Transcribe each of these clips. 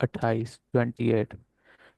28।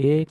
1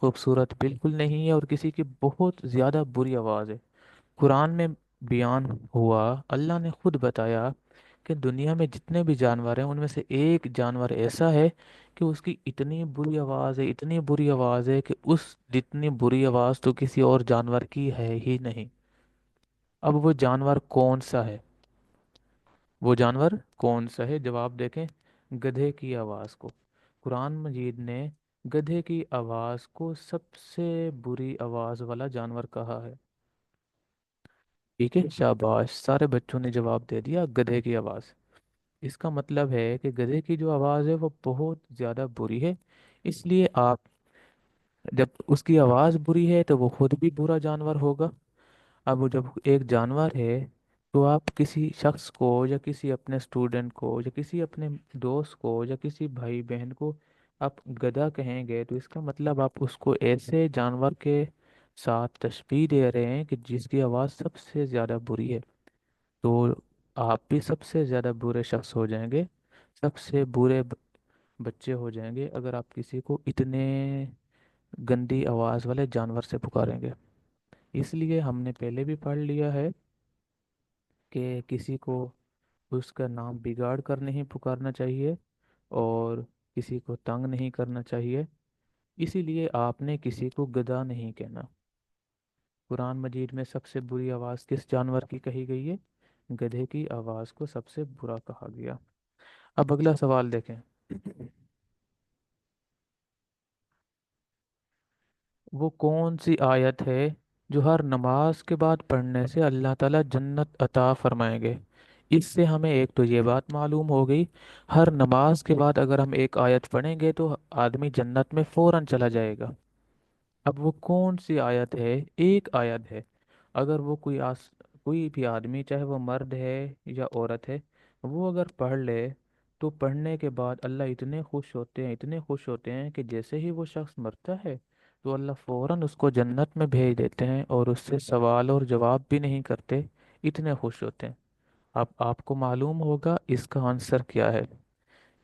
خوبصورت بالکل نہیں ہے، اور کسی کی بہت زیادہ بری آواز ہے۔ قرآن میں بیان ہوا، اللہ نے خود بتایا کہ دنیا میں جتنے بھی جانور ہیں ان میں سے ایک جانور ایسا ہے کہ اس کی اتنی بری آواز ہے، اتنی بری آواز ہے کہ اس جتنی بری آواز تو کسی اور جانور کی ہے ہی نہیں۔ اب وہ جانور کون سا ہے؟ وہ جانور کون سا ہے؟ جواب دیکھیں، گدھے کی آواز کو قرآن مجید نے گدھے کی آواز کو سب سے بری آواز والا جانور کہا ہے۔ ٹھیک ہے، شاباش، سارے بچوں نے جواب دے دیا، گدھے کی آواز۔ اس کا مطلب ہے کہ گدھے کی جو آواز ہے وہ بہت زیادہ بری ہے، اس لیے آپ جب اس کی آواز بری ہے تو وہ خود بھی برا جانور ہوگا۔ اب وہ جب ایک جانور ہے تو آپ کسی شخص کو یا کسی اپنے اسٹوڈنٹ کو یا کسی اپنے دوست کو یا کسی بھائی بہن کو آپ گدھا کہیں گے تو اس کا مطلب آپ اس کو ایسے جانور کے ساتھ تشبیہ دے رہے ہیں کہ جس کی آواز سب سے زیادہ بری ہے۔ تو آپ بھی سب سے زیادہ برے شخص ہو جائیں گے، سب سے برے بچے ہو جائیں گے اگر آپ کسی کو اتنے گندی آواز والے جانور سے پکاریں گے۔ اس لیے ہم نے پہلے بھی پڑھ لیا ہے کہ کسی کو اس کا نام بگاڑ کر نہیں پکارنا چاہیے، اور کسی کو تنگ نہیں کرنا چاہیے، اسی لیے آپ نے کسی کو گدھا نہیں کہنا۔ قرآن مجید میں سب سے بری آواز کس جانور کی کہی گئی ہے؟ گدھے کی آواز کو سب سے برا کہا گیا۔ اب اگلا سوال دیکھیں، وہ کون سی آیت ہے جو ہر نماز کے بعد پڑھنے سے اللہ تعالیٰ جنت عطا فرمائیں گے؟ اس سے ہمیں ایک تو یہ بات معلوم ہو گئی، ہر نماز کے بعد اگر ہم ایک آیت پڑھیں گے تو آدمی جنت میں فوراً چلا جائے گا۔ اب وہ کون سی آیت ہے؟ ایک آیت ہے، اگر وہ کوئی بھی آدمی، چاہے وہ مرد ہے یا عورت ہے، وہ اگر پڑھ لے تو پڑھنے کے بعد اللہ اتنے خوش ہوتے ہیں، اتنے خوش ہوتے ہیں کہ جیسے ہی وہ شخص مرتا ہے تو اللہ فوراً اس کو جنت میں بھیج دیتے ہیں اور اس سے سوال اور جواب بھی نہیں کرتے، اتنے خوش ہوتے ہیں۔ اب آپ کو معلوم ہوگا اس کا آنسر کیا ہے۔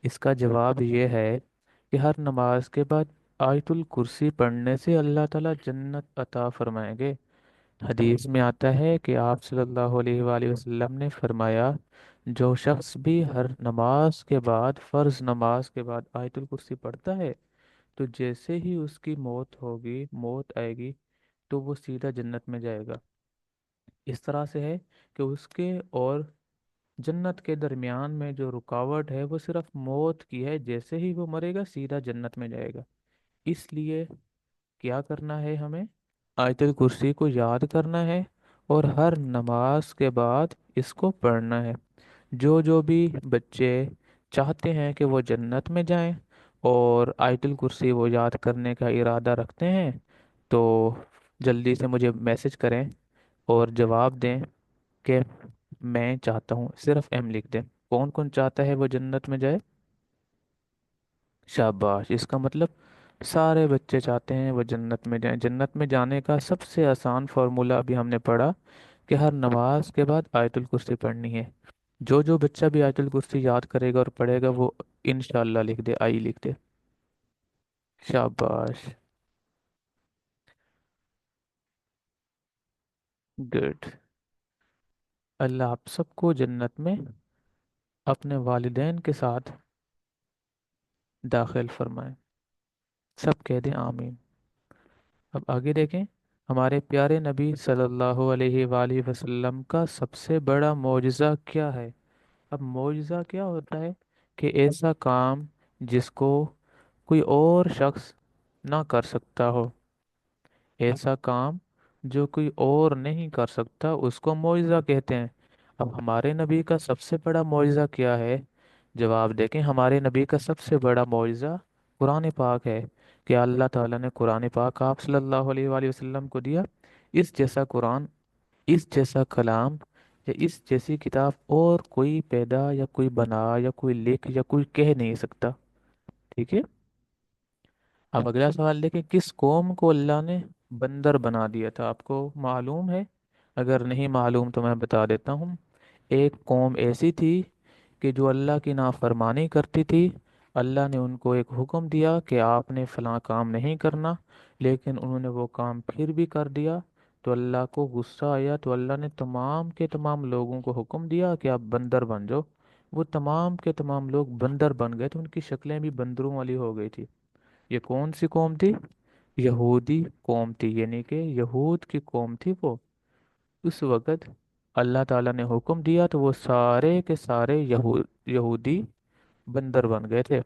اس کا جواب یہ ہے کہ ہر نماز کے بعد آیت الکرسی پڑھنے سے اللہ تعالیٰ جنت عطا فرمائیں گے۔ حدیث میں آتا ہے کہ آپ صلی اللہ علیہ وآلہ وسلم نے فرمایا، جو شخص بھی ہر نماز کے بعد، فرض نماز کے بعد آیت الکرسی پڑھتا ہے تو جیسے ہی اس کی موت ہوگی، موت آئے گی، تو وہ سیدھا جنت میں جائے گا۔ اس طرح سے ہے کہ اس کے اور جنت کے درمیان میں جو رکاوٹ ہے وہ صرف موت کی ہے، جیسے ہی وہ مرے گا سیدھا جنت میں جائے گا۔ اس لیے کیا کرنا ہے ہمیں؟ آیت الکرسی کو یاد کرنا ہے اور ہر نماز کے بعد اس کو پڑھنا ہے۔ جو جو بھی بچے چاہتے ہیں کہ وہ جنت میں جائیں اور آیت الکرسی وہ یاد کرنے کا ارادہ رکھتے ہیں تو جلدی سے مجھے میسج کریں اور جواب دیں کہ میں چاہتا ہوں، صرف ایم لکھ دیں۔ کون کون چاہتا ہے وہ جنت میں جائے؟ شاباش، اس کا مطلب سارے بچے چاہتے ہیں وہ جنت میں جائیں۔ جنت میں جانے کا سب سے آسان فارمولہ ابھی ہم نے پڑھا کہ ہر نماز کے بعد آیت الکرسی پڑھنی ہے۔ جو جو بچہ بھی آیت الکرسی یاد کرے گا اور پڑھے گا وہ انشاءاللہ لکھ دے، آئی لکھ دے۔ شاباش، گڈ، اللہ آپ سب کو جنت میں اپنے والدین کے ساتھ داخل فرمائے، سب کہہ دیں آمین۔ اب آگے دیکھیں، ہمارے پیارے نبی صلی اللہ علیہ وآلہ وسلم کا سب سے بڑا معجزہ کیا ہے؟ اب معجزہ کیا ہوتا ہے؟ کہ ایسا کام جس کو کوئی اور شخص نہ کر سکتا ہو، ایسا کام جو کوئی اور نہیں کر سکتا، اس کو معجزہ کہتے ہیں۔ اب ہمارے نبی کا سب سے بڑا معجزہ کیا ہے؟ جواب دیکھیں، ہمارے نبی کا سب سے بڑا معجزہ قرآن پاک ہے کہ اللہ تعالیٰ نے قرآن پاک آپ صلی اللہ علیہ وآلہ وسلم کو دیا۔ اس جیسا قرآن، اس جیسا کلام یا اس جیسی کتاب اور کوئی پیدا یا کوئی بنا یا کوئی لکھ یا کوئی کہہ نہیں سکتا۔ ٹھیک ہے، اب اگلا سوال دیکھیں، کس قوم کو اللہ نے بندر بنا دیا تھا؟ آپ کو معلوم ہے؟ اگر نہیں معلوم تو میں بتا دیتا ہوں۔ ایک قوم ایسی تھی کہ جو اللہ کی نافرمانی کرتی تھی، اللہ نے ان کو ایک حکم دیا کہ آپ نے فلاں کام نہیں کرنا، لیکن انہوں نے وہ کام پھر بھی کر دیا، تو اللہ کو غصہ آیا، تو اللہ نے تمام کے تمام لوگوں کو حکم دیا کہ آپ بندر بن جاؤ۔ وہ تمام کے تمام لوگ بندر بن گئے، تو ان کی شکلیں بھی بندروں والی ہو گئی تھی۔ یہ کون سی قوم تھی؟ یہودی قوم تھی، یعنی کہ یہود کی قوم تھی وہ۔ اس وقت اللہ تعالیٰ نے حکم دیا تو وہ سارے کے سارے یہودی بندر بن گئے تھے۔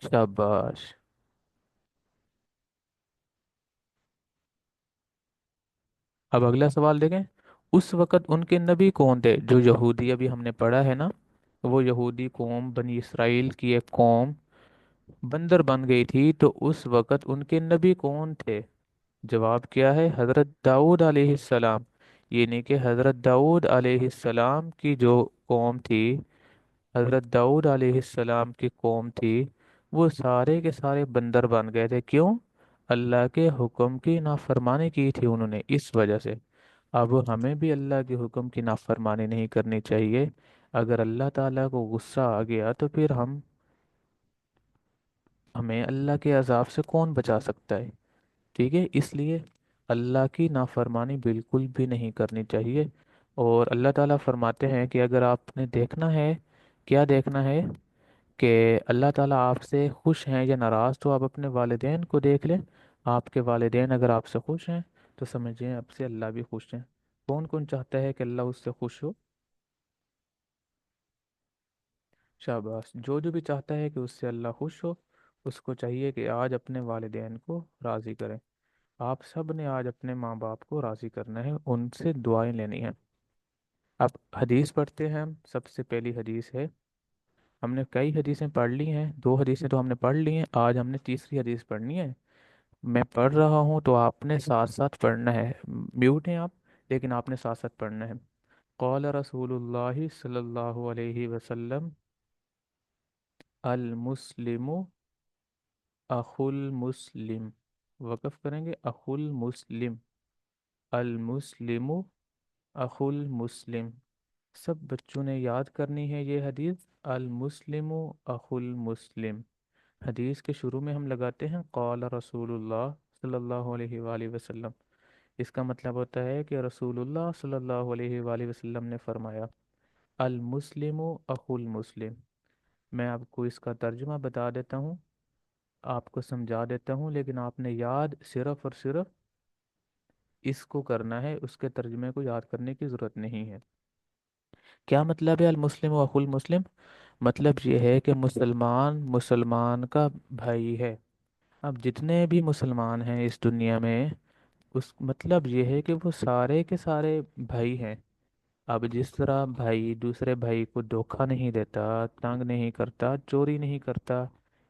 شاباش۔ اب اگلا سوال دیکھیں، اس وقت ان کے نبی کون تھے؟ جو یہودی ابھی ہم نے پڑھا ہے نا، وہ یہودی قوم بنی اسرائیل کی ایک قوم بندر بن گئی تھی، تو اس وقت ان کے نبی کون تھے؟ جواب کیا ہے؟ حضرت داؤد علیہ السلام۔ یعنی کہ حضرت داؤد علیہ السلام کی جو قوم تھی، حضرت داؤد علیہ السلام کی قوم تھی، وہ سارے کے سارے بندر بن گئے تھے۔ کیوں؟ اللہ کے حکم کی نافرمانی کی تھی انہوں نے، اس وجہ سے۔ اب ہمیں بھی اللہ کے حکم کی نافرمانی نہیں کرنی چاہیے۔ اگر اللہ تعالیٰ کو غصہ آ گیا تو پھر ہمیں اللہ کے عذاب سے کون بچا سکتا ہے؟ ٹھیک ہے، اس لیے اللہ کی نافرمانی بالکل بھی نہیں کرنی چاہیے۔ اور اللہ تعالیٰ فرماتے ہیں کہ اگر آپ نے دیکھنا ہے، کیا دیکھنا ہے؟ کہ اللہ تعالیٰ آپ سے خوش ہیں یا ناراض، تو آپ اپنے والدین کو دیکھ لیں۔ آپ کے والدین اگر آپ سے خوش ہیں تو سمجھیں آپ سے اللہ بھی خوش ہیں۔ کون کون چاہتا ہے کہ اللہ اس سے خوش ہو؟ شاباش، جو جو بھی چاہتا ہے کہ اس سے اللہ خوش ہو، اس کو چاہیے کہ آج اپنے والدین کو راضی کریں۔ آپ سب نے آج اپنے ماں باپ کو راضی کرنا ہے، ان سے دعائیں لینی ہیں۔ اب حدیث پڑھتے ہیں ہم۔ سب سے پہلی حدیث ہے، ہم نے کئی حدیثیں پڑھ لی ہیں، دو حدیثیں تو ہم نے پڑھ لی ہیں، آج ہم نے تیسری حدیث پڑھنی ہے۔ میں پڑھ رہا ہوں تو آپ نے ساتھ ساتھ پڑھنا ہے، میوٹ ہیں آپ، لیکن آپ نے ساتھ ساتھ پڑھنا ہے۔ قال رسول اللہ صلی اللہ علیہ وسلم، المسلم اخو المسلم، وقف کریں گے، اخو المسلم، المسلم اخو المسلم۔ سب بچوں نے یاد کرنی ہے یہ حدیث، المسلم اخو المسلم۔ حدیث کے شروع میں ہم لگاتے ہیں قال رسول اللہ صلی اللہ علیہ وآلہ وسلم۔ اس کا مطلب ہوتا ہے کہ رسول اللہ صلی اللہ علیہ وآلہ وسلم نے فرمایا، المسلم اخو المسلم۔ میں آپ کو اس کا ترجمہ بتا دیتا ہوں، آپ کو سمجھا دیتا ہوں، لیکن آپ نے یاد صرف اور صرف اس کو کرنا ہے، اس کے ترجمے کو یاد کرنے کی ضرورت نہیں ہے۔ کیا مطلب ہے المسلم و اخو المسلم؟ مطلب یہ ہے کہ مسلمان مسلمان کا بھائی ہے۔ اب جتنے بھی مسلمان ہیں اس دنیا میں، اس مطلب یہ ہے کہ وہ سارے کے سارے بھائی ہیں۔ اب جس طرح بھائی دوسرے بھائی کو دھوکہ نہیں دیتا، تنگ نہیں کرتا، چوری نہیں کرتا،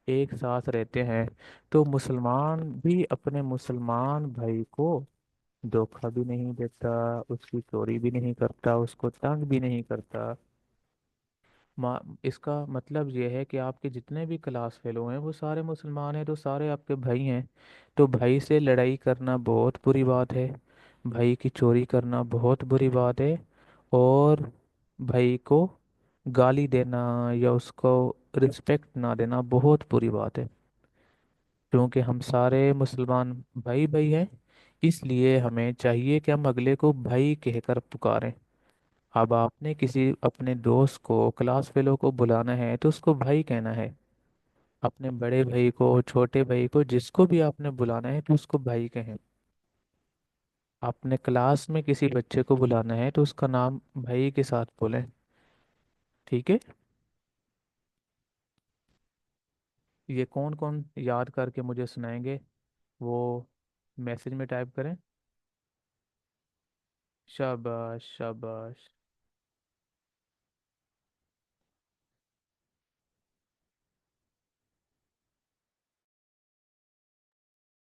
ایک ساتھ رہتے ہیں، تو مسلمان بھی اپنے مسلمان بھائی کو دھوکہ بھی نہیں دیتا، اس کی چوری بھی نہیں کرتا، اس کو تنگ بھی نہیں کرتا۔ اس کا مطلب یہ ہے کہ آپ کے جتنے بھی کلاس فیلو ہیں وہ سارے مسلمان ہیں، تو سارے آپ کے بھائی ہیں۔ تو بھائی سے لڑائی کرنا بہت بری بات ہے، بھائی کی چوری کرنا بہت بری بات ہے، اور بھائی کو گالی دینا یا اس کو رسپیکٹ نہ دینا بہت بری بات ہے۔ کیونکہ ہم سارے مسلمان بھائی بھائی ہیں، اس لیے ہمیں چاہیے کہ ہم اگلے کو بھائی کہہ کر پکاریں۔ اب آپ نے کسی اپنے دوست کو، کلاس فیلو کو بلانا ہے تو اس کو بھائی کہنا ہے۔ اپنے بڑے بھائی کو، چھوٹے بھائی کو، جس کو بھی آپ نے بلانا ہے تو اس کو بھائی کہیں۔ اپنے کلاس میں کسی بچے کو بلانا ہے تو اس کا نام بھائی کے ساتھ بولیں، ٹھیک ہے؟ یہ کون کون یاد کر کے مجھے سنائیں گے؟ وہ میسج میں ٹائپ کریں۔ شاباش شاباش۔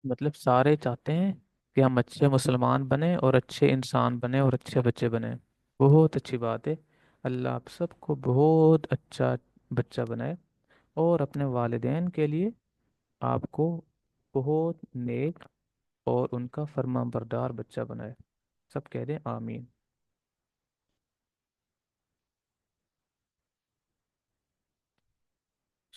مطلب سارے چاہتے ہیں کہ ہم اچھے مسلمان بنیں اور اچھے انسان بنیں اور اچھے بچے بنیں۔ بہت اچھی بات ہے، اللہ آپ سب کو بہت اچھا بچہ بنائے، اور اپنے والدین کے لیے آپ کو بہت نیک اور ان کا فرما بردار بچہ بنائے۔ سب کہہ دیں آمین۔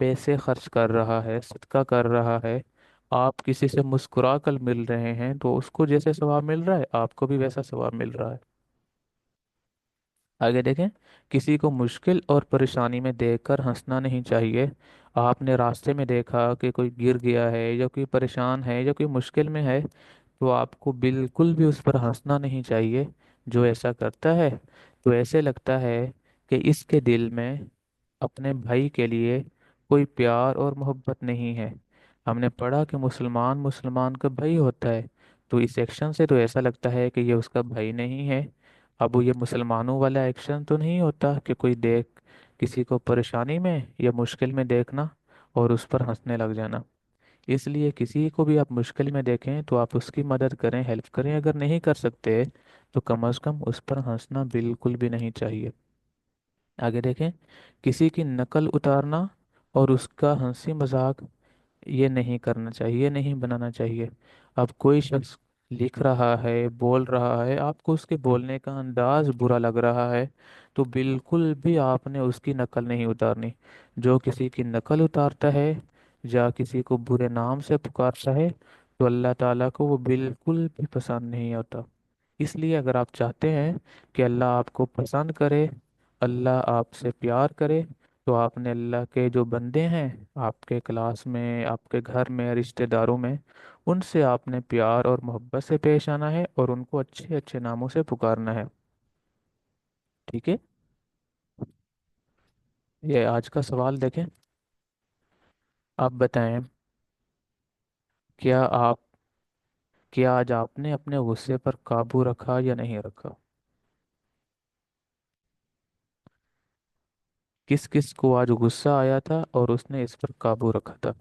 پیسے خرچ کر رہا ہے، صدقہ کر رہا ہے، آپ کسی سے مسکرا کر مل رہے ہیں تو اس کو جیسے ثواب مل رہا ہے آپ کو بھی ویسا ثواب مل رہا ہے۔ آگے دیکھیں، کسی کو مشکل اور پریشانی میں دیکھ کر ہنسنا نہیں چاہیے۔ آپ نے راستے میں دیکھا کہ کوئی گر گیا ہے یا کوئی پریشان ہے یا کوئی مشکل میں ہے، تو آپ کو بالکل بھی اس پر ہنسنا نہیں چاہیے۔ جو ایسا کرتا ہے تو ایسے لگتا ہے کہ اس کے دل میں اپنے بھائی کے لیے کوئی پیار اور محبت نہیں ہے۔ ہم نے پڑھا کہ مسلمان مسلمان کا بھائی ہوتا ہے، تو اس ایکشن سے تو ایسا لگتا ہے کہ یہ اس کا بھائی نہیں ہے۔ اب وہ یہ مسلمانوں والا ایکشن تو نہیں ہوتا کہ کوئی دیکھ کسی کو پریشانی میں یا مشکل میں دیکھنا اور اس پر ہنسنے لگ جانا۔ اس لیے کسی کو بھی آپ مشکل میں دیکھیں تو آپ اس کی مدد کریں، ہیلپ کریں، اگر نہیں کر سکتے تو کم از کم اس پر ہنسنا بالکل بھی نہیں چاہیے۔ آگے دیکھیں، کسی کی نقل اتارنا اور اس کا ہنسی مذاق یہ نہیں کرنا چاہیے، نہیں بنانا چاہیے۔ اب کوئی شخص لکھ رہا ہے، بول رہا ہے، آپ کو اس کے بولنے کا انداز برا لگ رہا ہے، تو بالکل بھی آپ نے اس کی نقل نہیں اتارنی۔ جو کسی کی نقل اتارتا ہے یا کسی کو برے نام سے پکارتا ہے تو اللہ تعالیٰ کو وہ بالکل بھی پسند نہیں ہوتا۔ اس لیے اگر آپ چاہتے ہیں کہ اللہ آپ کو پسند کرے، اللہ آپ سے پیار کرے، تو آپ نے اللہ کے جو بندے ہیں آپ کے کلاس میں، آپ کے گھر میں، رشتہ داروں میں، ان سے آپ نے پیار اور محبت سے پیش آنا ہے اور ان کو اچھے اچھے ناموں سے پکارنا ہے۔ ٹھیک ہے؟ یہ آج کا سوال دیکھیں، آپ بتائیں، کیا آپ کیا آج آپ نے اپنے غصے پر قابو رکھا یا نہیں رکھا؟ کس کس کو آج غصہ آیا تھا اور اس نے اس پر قابو رکھا تھا؟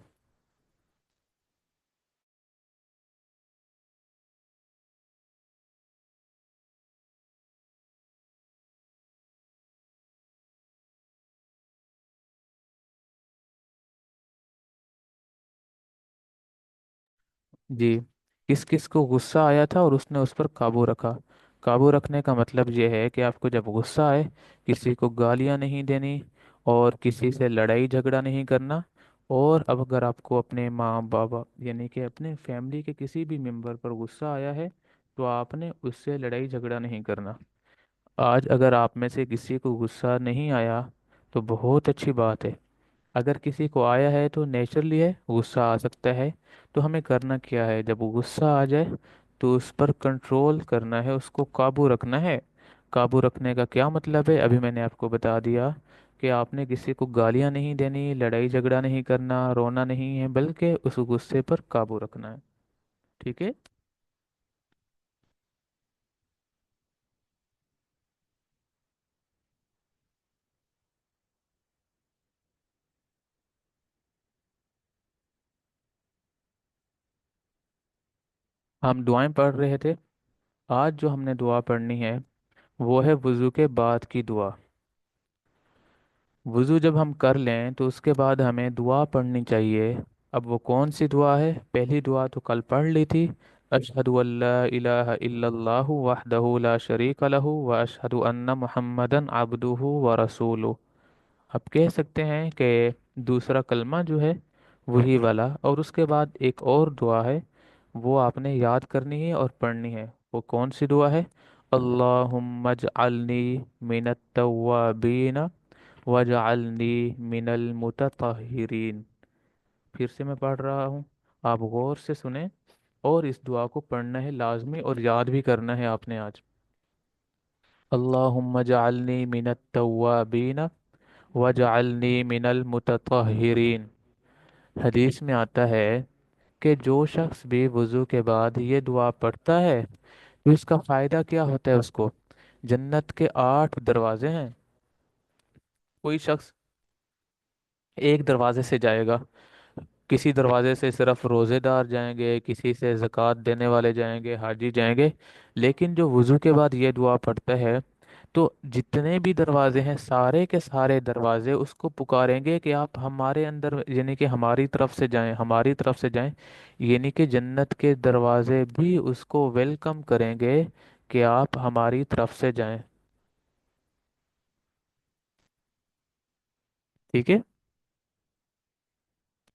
جی، کس کس کو غصہ آیا تھا اور اس نے اس پر قابو رکھا؟ قابو رکھنے کا مطلب یہ ہے کہ آپ کو جب غصہ آئے، کسی کو گالیاں نہیں دینی اور کسی سے لڑائی جھگڑا نہیں کرنا، اور اب اگر آپ کو اپنے ماں بابا یعنی کہ اپنے فیملی کے کسی بھی ممبر پر غصہ آیا ہے تو آپ نے اس سے لڑائی جھگڑا نہیں کرنا۔ آج اگر آپ میں سے کسی کو غصہ نہیں آیا تو بہت اچھی بات ہے۔ اگر کسی کو آیا ہے تو نیچرلی ہے، غصہ آ سکتا ہے، تو ہمیں کرنا کیا ہے؟ جب غصہ آ جائے تو اس پر کنٹرول کرنا ہے، اس کو قابو رکھنا ہے۔ قابو رکھنے کا کیا مطلب ہے؟ ابھی میں نے آپ کو بتا دیا کہ آپ نے کسی کو گالیاں نہیں دینی، لڑائی جھگڑا نہیں کرنا، رونا نہیں ہے، بلکہ اس غصے پر قابو رکھنا ہے۔ ٹھیک ہے؟ ہم دعائیں پڑھ رہے تھے۔ آج جو ہم نے دعا پڑھنی ہے وہ ہے وضو کے بعد کی دعا۔ وضو جب ہم کر لیں تو اس کے بعد ہمیں دعا پڑھنی چاہیے۔ اب وہ کون سی دعا ہے؟ پہلی دعا تو کل پڑھ لی تھی، اشہد ان لا الہ الا اللہ وحدہ لا شریک لہ واشہد ان محمدن عبدہ ورسولہ۔ اب کہہ سکتے ہیں کہ دوسرا کلمہ جو ہے وہی والا، اور اس کے بعد ایک اور دعا ہے، وہ آپ نے یاد کرنی ہے اور پڑھنی ہے۔ وہ کون سی دعا ہے؟ اللہم اجعلنی من التوابین وجعلنی من المتطہرین۔ پھر سے میں پڑھ رہا ہوں، آپ غور سے سنیں اور اس دعا کو پڑھنا ہے لازمی، اور یاد بھی کرنا ہے آپ نے آج۔ اللہم اجعلنی من التوابین وجعلنی من المتطہرین۔ حدیث میں آتا ہے کہ جو شخص بھی وضو کے بعد یہ دعا پڑھتا ہے تو اس کا فائدہ کیا ہوتا ہے اس کو؟ جنت کے 8 دروازے ہیں، کوئی شخص ایک دروازے سے جائے گا، کسی دروازے سے صرف روزے دار جائیں گے، کسی سے زکوٰۃ دینے والے جائیں گے، حاجی جائیں گے، لیکن جو وضو کے بعد یہ دعا پڑھتا ہے تو جتنے بھی دروازے ہیں سارے کے سارے دروازے اس کو پکاریں گے کہ آپ ہمارے اندر، یعنی کہ ہماری طرف سے جائیں، ہماری طرف سے جائیں، یعنی کہ جنت کے دروازے بھی اس کو ویلکم کریں گے کہ آپ ہماری طرف سے جائیں۔ ٹھیک ہے؟